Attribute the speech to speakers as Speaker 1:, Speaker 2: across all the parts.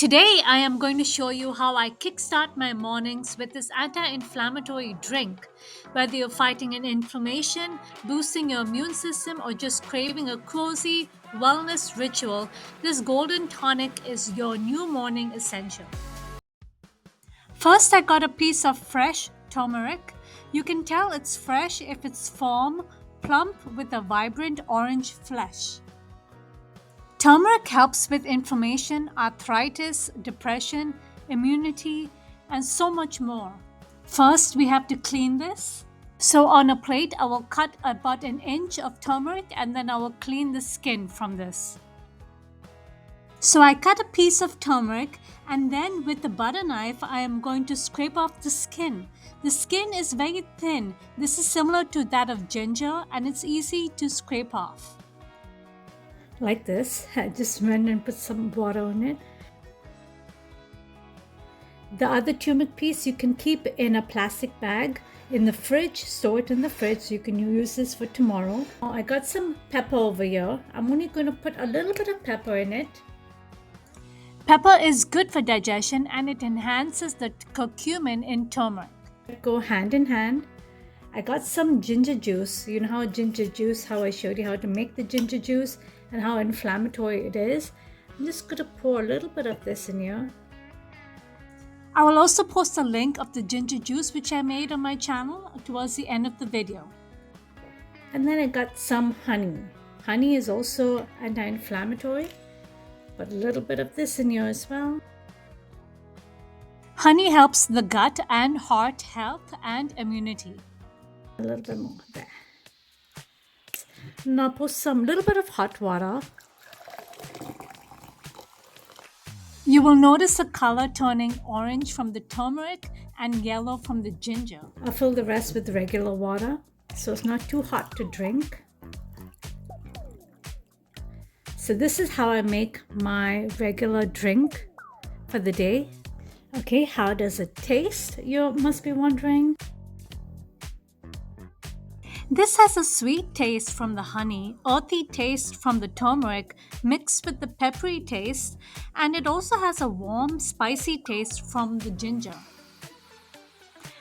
Speaker 1: Today, I am going to show you how I kickstart my mornings with this anti-inflammatory drink. Whether you're fighting an inflammation, boosting your immune system, or just craving a cozy wellness ritual, this golden tonic is your new morning essential. First, I got a piece of fresh turmeric. You can tell it's fresh if it's firm, plump with a vibrant orange flesh. Turmeric helps with inflammation, arthritis, depression, immunity, and so much more. First, we have to clean this. So on a plate, I will cut about an inch of turmeric and then I will clean the skin from this. So I cut a piece of turmeric and then with the butter knife, I am going to scrape off the skin. The skin is very thin. This is similar to that of ginger and it's easy to scrape off. Like this. I just went and put some water on it. The other turmeric piece you can keep in a plastic bag in the fridge. Store it in the fridge so you can use this for tomorrow. I got some pepper over here. I'm only going to put a little bit of pepper in it. Pepper is good for digestion and it enhances the curcumin in turmeric. Go hand in hand. I got some ginger juice. You know how ginger juice, how I showed you how to make the ginger juice and how inflammatory it is. I'm just going to pour a little bit of this in here. I will also post a link of the ginger juice which I made on my channel towards the end of the video. And then I got some honey. Honey is also anti-inflammatory. Put a little bit of this in here as well. Honey helps the gut and heart health and immunity. A little bit more there. Now pour some little bit of hot water. You will notice the color turning orange from the turmeric and yellow from the ginger. I'll fill the rest with regular water so it's not too hot to drink. So this is how I make my regular drink for the day. Okay, how does it taste? You must be wondering. This has a sweet taste from the honey, earthy taste from the turmeric mixed with the peppery taste, and it also has a warm, spicy taste from the ginger.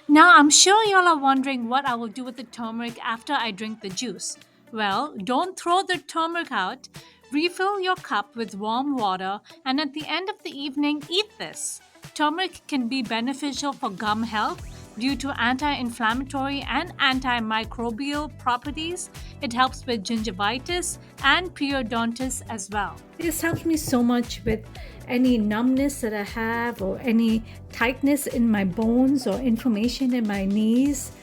Speaker 1: Now, I'm sure y'all are wondering what I will do with the turmeric after I drink the juice. Well, don't throw the turmeric out. Refill your cup with warm water, and at the end of the evening, eat this. Turmeric can be beneficial for gum health due to anti-inflammatory and antimicrobial properties. It helps with gingivitis and periodontitis as well. This helps me so much with any numbness that I have or any tightness in my bones or inflammation in my knees.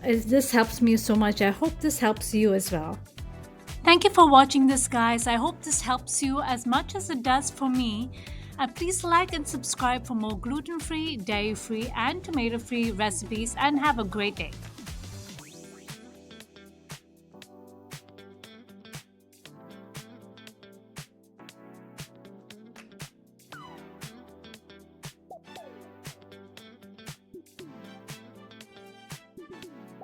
Speaker 1: This helps me so much. I hope this helps you as well. Thank you for watching this, guys. I hope this helps you as much as it does for me. Please like and subscribe for more gluten-free, dairy-free, and tomato-free recipes, and have a great day.